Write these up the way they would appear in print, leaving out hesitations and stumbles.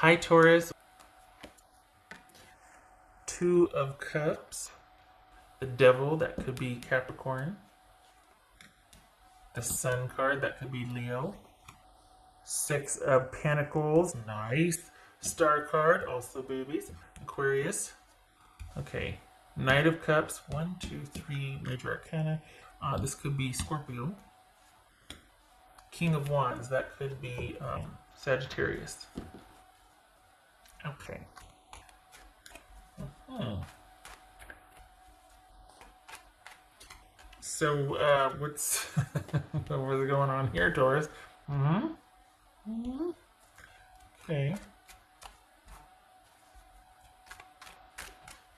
Hi, Taurus. Two of Cups. The Devil, that could be Capricorn. The Sun card, that could be Leo. Six of Pentacles, nice. Star card, also babies. Aquarius. Okay. Knight of Cups, 1, 2, 3, Major Arcana. This could be Scorpio. King of Wands, that could be Sagittarius. Okay. So, what's going on here, Taurus? Okay.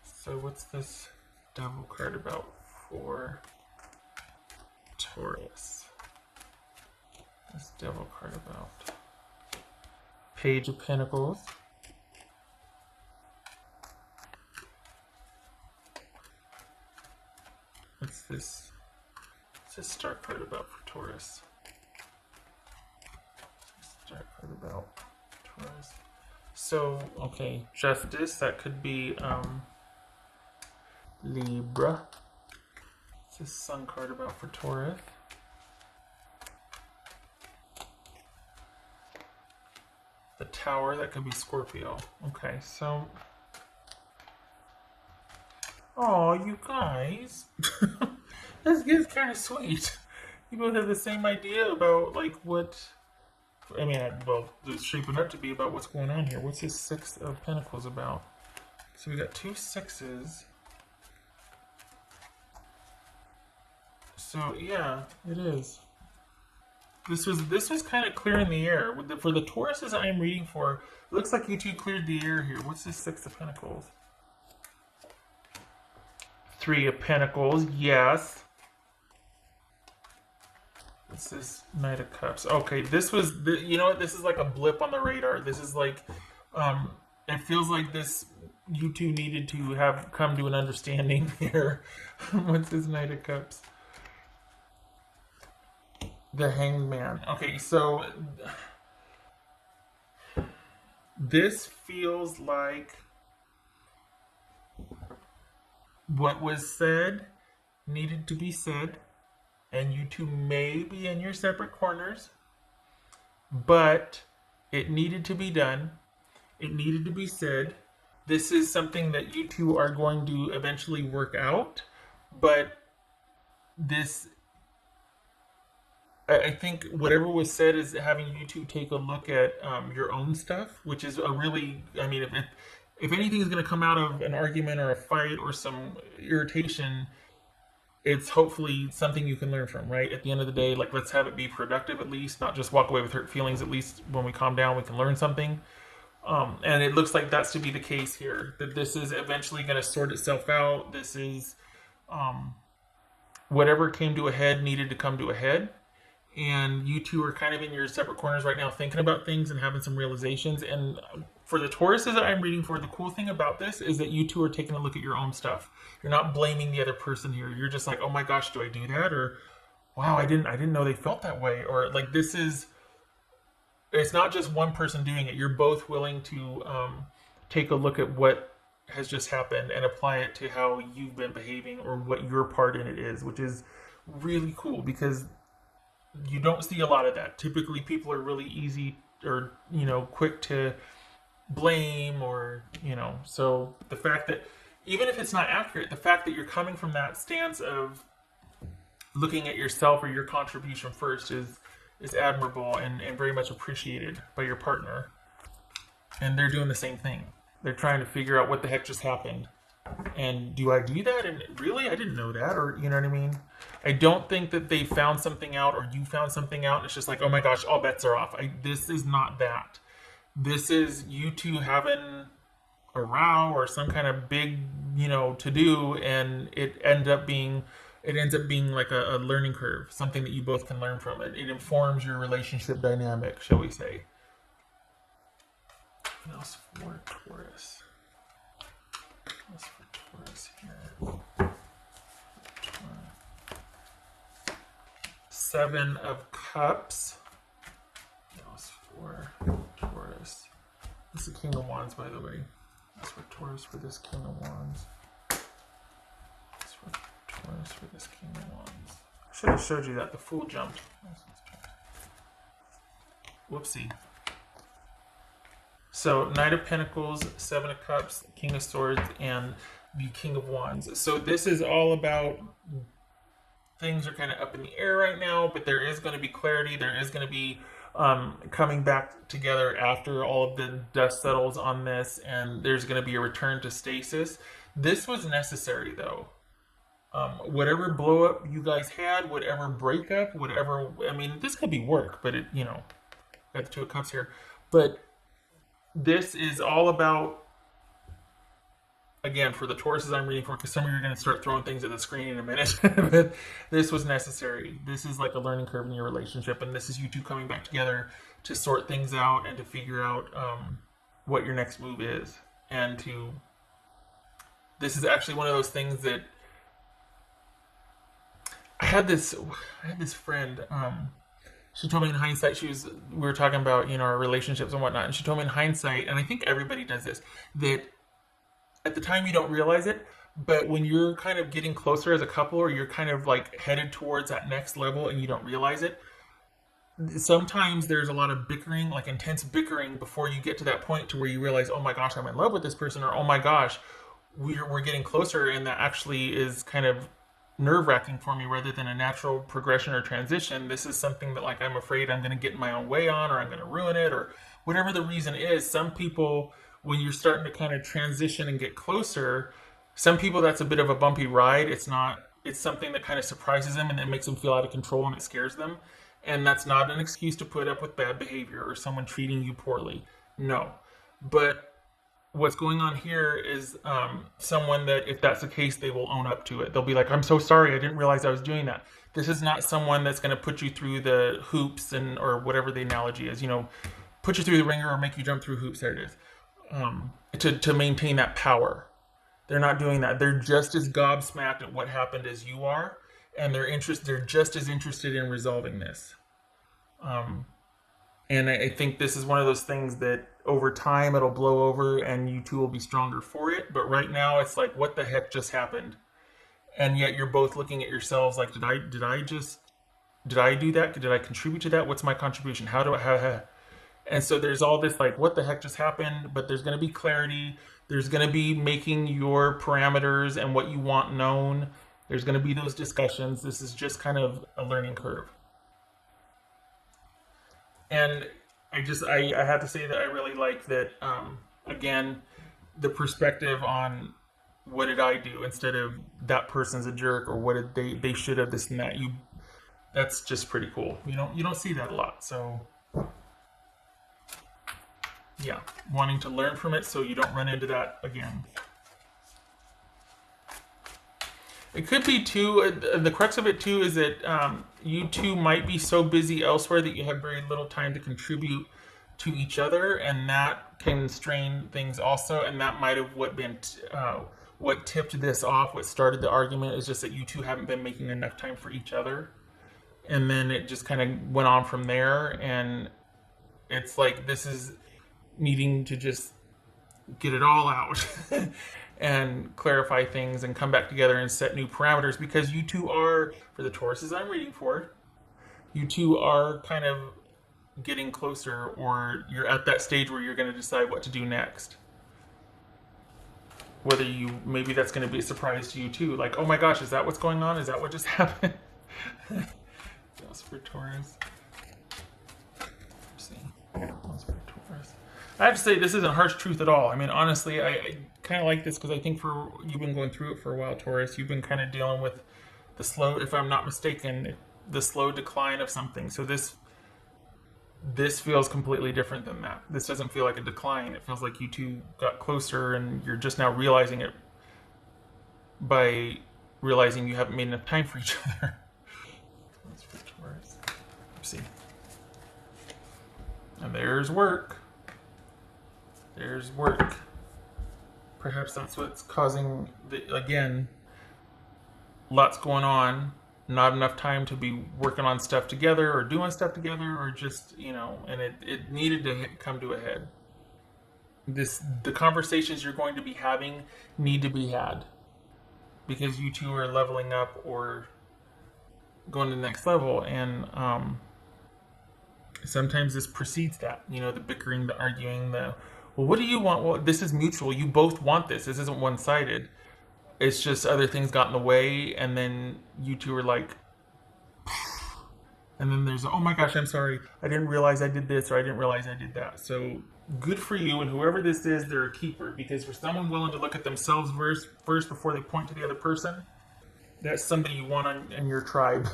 So, what's this Devil card about for Taurus? This Devil card about? Page of Pentacles. What's this? What's this Star card about for Taurus? Star card about Taurus. So, okay, Justice, that could be Libra. What's this Sun card about for Taurus? The Tower, that could be Scorpio. Okay, so... Oh, you guys. This is kind of sweet. You both have the same idea about, like, what... I mean, well, it's shaping up to be about what's going on here. What's this Six of Pentacles about? So we got two sixes. So, yeah, it is. This was kind of clear in the air. For the Tauruses I'm reading for, it looks like you two cleared the air here. What's this Six of Pentacles? Three of Pentacles, yes. What's this Knight of Cups? Okay, this was, you know what? This is like a blip on the radar. This is like, it feels like this, you two needed to have come to an understanding here. What's this Knight of Cups? The Hanged Man. Okay, so this feels like what was said needed to be said, and you two may be in your separate corners, but it needed to be done. It needed to be said. This is something that you two are going to eventually work out, but this, I think whatever was said is having you two take a look at your own stuff, which is a really, I mean, if anything is going to come out of an argument or a fight or some irritation, it's hopefully something you can learn from, right? At the end of the day, like, let's have it be productive at least, not just walk away with hurt feelings. At least when we calm down, we can learn something. And it looks like that's to be the case here, that this is eventually going to sort itself out. This is whatever came to a head needed to come to a head. And you two are kind of in your separate corners right now thinking about things and having some realizations. And for the Tauruses that I'm reading for, the cool thing about this is that you two are taking a look at your own stuff. You're not blaming the other person here. You're just like, oh my gosh, do I do that? Or, wow, I didn't know they felt that way. Or, like, this is, it's not just one person doing it. You're both willing to take a look at what has just happened and apply it to how you've been behaving or what your part in it is, which is really cool because you don't see a lot of that. Typically, people are really easy or, you know, quick to blame or, you know. So the fact that, even if it's not accurate, the fact that you're coming from that stance of looking at yourself or your contribution first is admirable and very much appreciated by your partner. And they're doing the same thing. They're trying to figure out what the heck just happened. And do I do that? And really, I didn't know that. Or, you know what I mean? I don't think that they found something out or you found something out. And it's just like, oh my gosh, all bets are off. This is not that. This is you two having a row or some kind of big, you know, to do. And it ends up being like a learning curve, something that you both can learn from. It informs your relationship dynamic, shall we say. What else for Taurus? What else for Taurus here? Seven of Cups. What else for Taurus? This is the King of Wands, by the way. That's for Taurus for this King of Wands. That's for Taurus for this King of Wands. I should have showed you that. The Fool jumped. Whoopsie. So, Knight of Pentacles, Seven of Cups, King of Swords, and the King of Wands. So this is all about, things are kind of up in the air right now, but there is going to be clarity. There is going to be coming back together after all of the dust settles on this, and there's going to be a return to stasis. This was necessary, though. Whatever blow up you guys had, whatever breakup, whatever, I mean, this could be work, but it, you know, got the Two of Cups here. But this is all about, again, for the Tauruses I'm reading for, because some of you are going to start throwing things at the screen in a minute, but this was necessary. This is like a learning curve in your relationship, and this is you two coming back together to sort things out and to figure out what your next move is. And this is actually one of those things that I had this friend, she told me in hindsight, we were talking about, you know, our relationships and whatnot, and she told me in hindsight, and I think everybody does this, that at the time you don't realize it, but when you're kind of getting closer as a couple, or you're kind of like headed towards that next level and you don't realize it, sometimes there's a lot of bickering, like intense bickering, before you get to that point to where you realize, oh my gosh, I'm in love with this person, or oh my gosh, we're getting closer, and that actually is kind of nerve-wracking for me rather than a natural progression or transition. This is something that, like, I'm afraid I'm going to get in my own way on, or I'm going to ruin it, or whatever the reason is. Some people, when you're starting to kind of transition and get closer, some people that's a bit of a bumpy ride. It's something that kind of surprises them and it makes them feel out of control and it scares them. And that's not an excuse to put up with bad behavior or someone treating you poorly. No. But what's going on here is someone that, if that's the case, they will own up to it. They'll be like, I'm so sorry, I didn't realize I was doing that. This is not someone that's going to put you through the hoops or whatever the analogy is, you know, put you through the ringer or make you jump through hoops. There it is. To maintain that power. They're not doing that. They're just as gobsmacked at what happened as you are, and they're just as interested in resolving this. And I think this is one of those things that over time it'll blow over and you two will be stronger for it. But right now it's like, what the heck just happened? And yet you're both looking at yourselves like, did I do that? Did I contribute to that? What's my contribution? And so there's all this like, what the heck just happened? But there's going to be clarity. There's going to be making your parameters and what you want known. There's going to be those discussions. This is just kind of a learning curve. And I have to say that I really like that, again, the perspective on what did I do instead of that person's a jerk or what did they should have this and that. That's just pretty cool. You don't see that a lot. So yeah, wanting to learn from it so you don't run into that again. It could be too, the crux of it too is that you two might be so busy elsewhere that you have very little time to contribute to each other, and that can strain things also. And that might have what tipped this off, what started the argument, is just that you two haven't been making enough time for each other. And then it just kind of went on from there, and it's like this is needing to just get it all out. And clarify things and come back together and set new parameters, because you two are, for the Tauruses I'm reading for, you two are kind of getting closer, or you're at that stage where you're going to decide what to do next. Maybe that's going to be a surprise to you too. Like, oh my gosh, is that what's going on? Is that what just happened? That's for Taurus. Let's see. That's for Taurus. I have to say, this isn't harsh truth at all. I mean, honestly, I kind of like this because I think you've been going through it for a while, Taurus. You've been kind of dealing with the slow, if I'm not mistaken, the slow decline of something. So this feels completely different than that. This doesn't feel like a decline. It feels like you two got closer and you're just now realizing it by realizing you haven't made enough time for each other. That's for Taurus. Let's see. And there's work. There's work. Perhaps that's what's causing, again, lots going on, not enough time to be working on stuff together or doing stuff together, or just, and it needed to come to a head. the conversations you're going to be having need to be had because you two are leveling up or going to the next level, and sometimes this precedes that. You know, the bickering, the arguing, the well, what do you want? Well, this is mutual. You both want this. This isn't one sided. It's just other things got in the way, and then you two are like, and then there's, oh my gosh, I'm sorry. I didn't realize I did this, or I didn't realize I did that. So good for you, and whoever this is, they're a keeper. Because for someone willing to look at themselves first before they point to the other person, that's somebody you want in your tribe.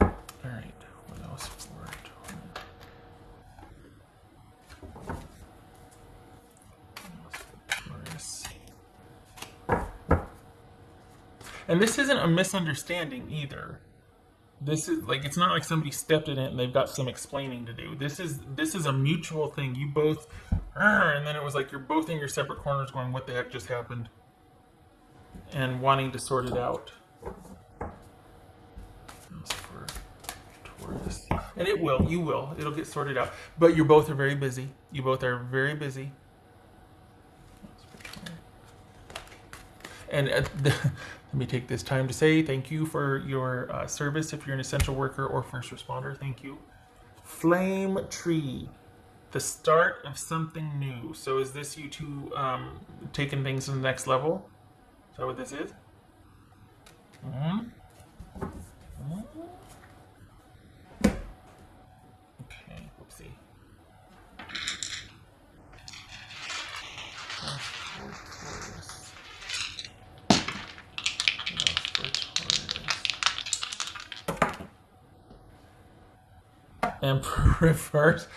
All right, what else for Taurus? And this isn't a misunderstanding either. This is like, it's not like somebody stepped in it and they've got some explaining to do. This is a mutual thing. You both, and then it was like you're both in your separate corners going, what the heck just happened? And wanting to sort it out. For Taurus. And it will, you will. It'll get sorted out. But you both are very busy. You both are very busy. And let me take this time to say thank you for your service if you're an essential worker or first responder. Thank you. Flame Tree. The start of something new. So is this you two taking things to the next level? Is that what this is? Mm-hmm. Okay, whoopsie. Emperor reverse.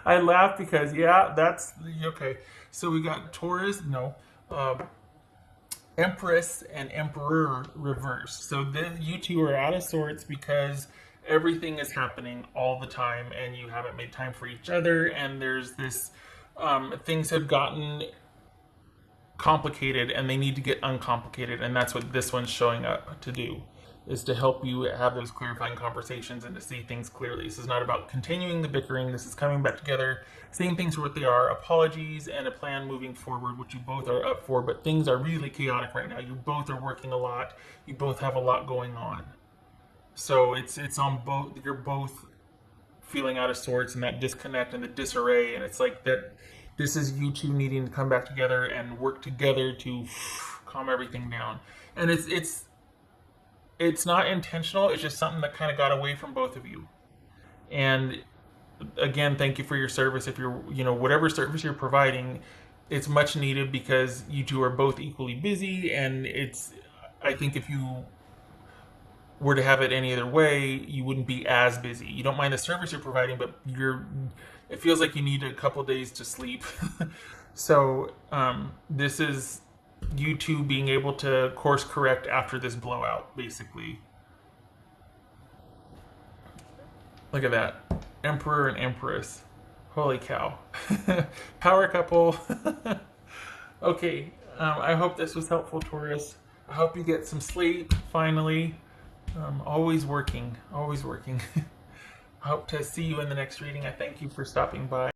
I laugh because, yeah, that's okay. So we got Taurus, no, Empress and Emperor reverse. So then you two are out of sorts because everything is happening all the time and you haven't made time for each other, and there's this things have gotten complicated and they need to get uncomplicated, and that's what this one's showing up to do, is to help you have those clarifying conversations and to see things clearly. This is not about continuing the bickering. This is coming back together, seeing things for what they are, apologies, and a plan moving forward, which you both are up for. But things are really chaotic right now. You both are working a lot. You both have a lot going on. So it's on both. You're both feeling out of sorts and that disconnect and the disarray. And it's like that. This is you two needing to come back together and work together to calm everything down. And it's not intentional. It's just something that kind of got away from both of you. And again, thank you for your service. If you're, whatever service you're providing, it's much needed because you two are both equally busy. And I think if you were to have it any other way, you wouldn't be as busy. You don't mind the service you're providing, but it feels like you need a couple days to sleep. So this is you two being able to course correct after this blowout, basically. Look at that. Emperor and Empress. Holy cow. Power couple. Okay, I hope this was helpful, Taurus. I hope you get some sleep, finally. Always working, always working. I hope to see you in the next reading. I thank you for stopping by.